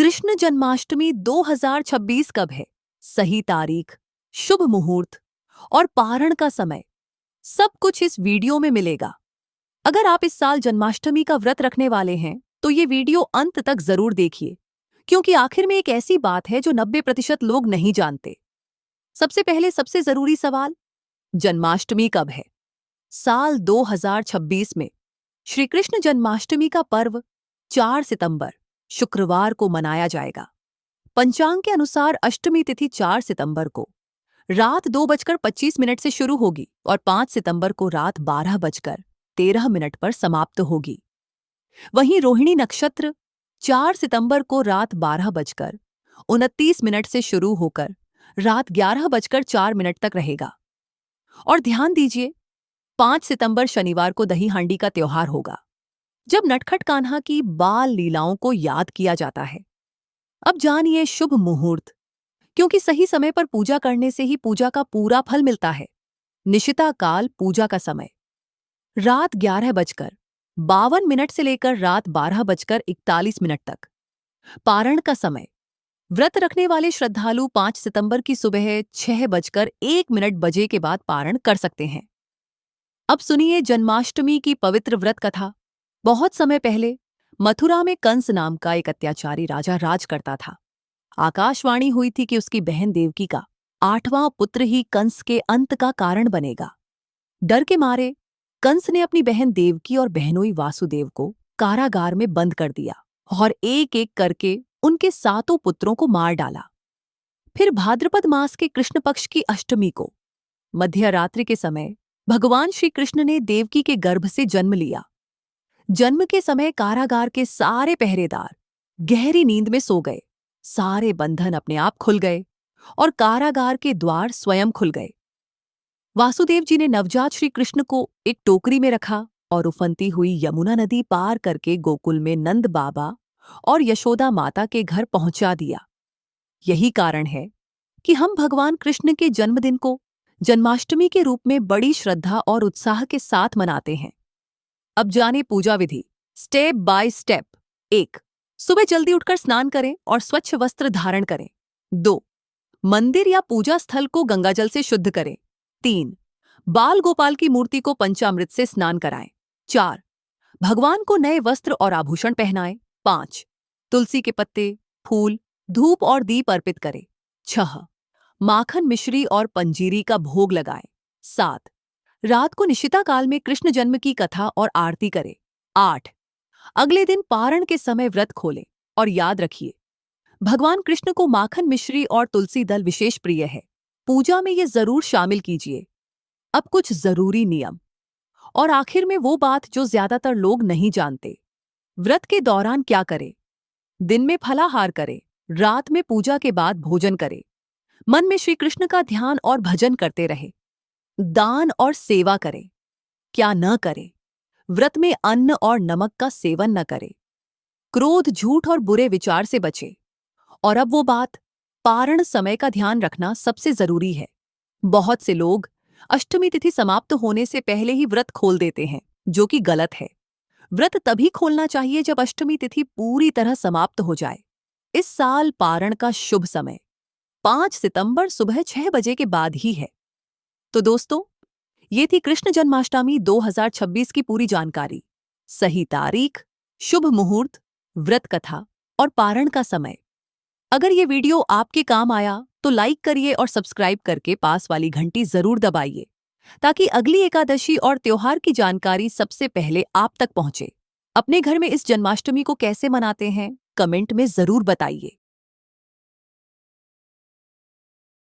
कृष्ण जन्माष्टमी 2026 कब है? सही तारीख, शुभ मुहूर्त और पारण का समय सब कुछ इस वीडियो में मिलेगा। अगर आप इस साल जन्माष्टमी का व्रत रखने वाले हैं तो ये वीडियो अंत तक जरूर देखिए, क्योंकि आखिर में एक ऐसी बात है जो 90% लोग नहीं जानते। सबसे पहले सबसे जरूरी सवाल, जन्माष्टमी कब है? साल 2026 में श्री कृष्ण जन्माष्टमी का पर्व 4 सितंबर शुक्रवार को मनाया जाएगा। पंचांग के अनुसार अष्टमी तिथि 4 सितंबर को रात 2:25 से शुरू होगी और 5 सितंबर को रात 12:13 पर समाप्त होगी। वहीं रोहिणी नक्षत्र 4 सितंबर को रात 12:29 से शुरू होकर रात 11:04 तक रहेगा। और ध्यान दीजिए, 5 सितंबर शनिवार को दही हांडी का त्योहार होगा, जब नटखट कान्हा की बाल लीलाओं को याद किया जाता है। अब जानिए शुभ मुहूर्त, क्योंकि सही समय पर पूजा करने से ही पूजा का पूरा फल मिलता है। निशिता काल पूजा का समय रात 11:52 से लेकर रात 12:41 तक। पारण का समय व्रत रखने वाले श्रद्धालु 5 सितंबर की सुबह 6:01 के बाद पारण कर सकते हैं। अब सुनिए जन्माष्टमी की पवित्र व्रत कथा। बहुत समय पहले मथुरा में कंस नाम का एक अत्याचारी राजा राज करता था। आकाशवाणी हुई थी कि उसकी बहन देवकी का 8वां पुत्र ही कंस के अंत का कारण बनेगा। डर के मारे कंस ने अपनी बहन देवकी और बहनोई वासुदेव को कारागार में बंद कर दिया और एक एक करके उनके 7 पुत्रों को मार डाला। फिर भाद्रपद मास के कृष्ण पक्ष की अष्टमी को मध्य रात्रि के समय भगवान श्री कृष्ण ने देवकी के गर्भ से जन्म लिया। जन्म के समय कारागार के सारे पहरेदार गहरी नींद में सो गए। सारे बंधन अपने आप खुल गए और कारागार के द्वार स्वयं खुल गए। वासुदेव जी ने नवजात श्री कृष्ण को एक टोकरी में रखा और उफनती हुई यमुना नदी पार करके गोकुल में नंद बाबा और यशोदा माता के घर पहुंचा दिया। यही कारण है कि हम भगवान कृष्ण के जन्मदिन को जन्माष्टमी के रूप में बड़ी श्रद्धा और उत्साह के साथ मनाते हैं। अब जाने पूजा विधि स्टेप बाय स्टेप। 1. सुबह जल्दी उठकर स्नान करें और स्वच्छ वस्त्र धारण करें। 2. मंदिर या पूजा स्थल को गंगाजल से शुद्ध करें। 3. बाल गोपाल की मूर्ति को पंचामृत से स्नान कराएं। 4. भगवान को नए वस्त्र और आभूषण पहनाएं। 5. तुलसी के पत्ते, फूल, धूप और दीप अर्पित करें। 6. माखन मिश्री और पंजीरी का भोग लगाएं। 7. रात को निशिता काल में कृष्ण जन्म की कथा और आरती करें। 8. अगले दिन पारण के समय व्रत खोलें और याद रखिए, भगवान कृष्ण को माखन मिश्री और तुलसी दल विशेष प्रिय है। पूजा में ये जरूर शामिल कीजिए। अब कुछ जरूरी नियम और आखिर में वो बात जो ज्यादातर लोग नहीं जानते। व्रत के दौरान क्या करें? दिन में फलाहार करें, रात में पूजा के बाद भोजन करें, मन में श्री कृष्ण का ध्यान और भजन करते रहे, दान और सेवा करें। क्या न करें? व्रत में अन्न और नमक का सेवन न करें, क्रोध, झूठ और बुरे विचार से बचें। और अब वो बात, पारण समय का ध्यान रखना सबसे जरूरी है। बहुत से लोग अष्टमी तिथि समाप्त होने से पहले ही व्रत खोल देते हैं, जो कि गलत है। व्रत तभी खोलना चाहिए जब अष्टमी तिथि पूरी तरह समाप्त हो जाए। इस साल पारण का शुभ समय 5 सितंबर सुबह 6 बजे के बाद ही है। तो दोस्तों, ये थी कृष्ण जन्माष्टमी 2026 की पूरी जानकारी। सही तारीख, शुभ मुहूर्त, व्रत कथा और पारण का समय। अगर ये वीडियो आपके काम आया तो लाइक करिए और सब्सक्राइब करके पास वाली घंटी जरूर दबाइए, ताकि अगली एकादशी और त्योहार की जानकारी सबसे पहले आप तक पहुंचे। अपने घर में इस जन्माष्टमी को कैसे मनाते हैं, कमेंट में जरूर बताइए।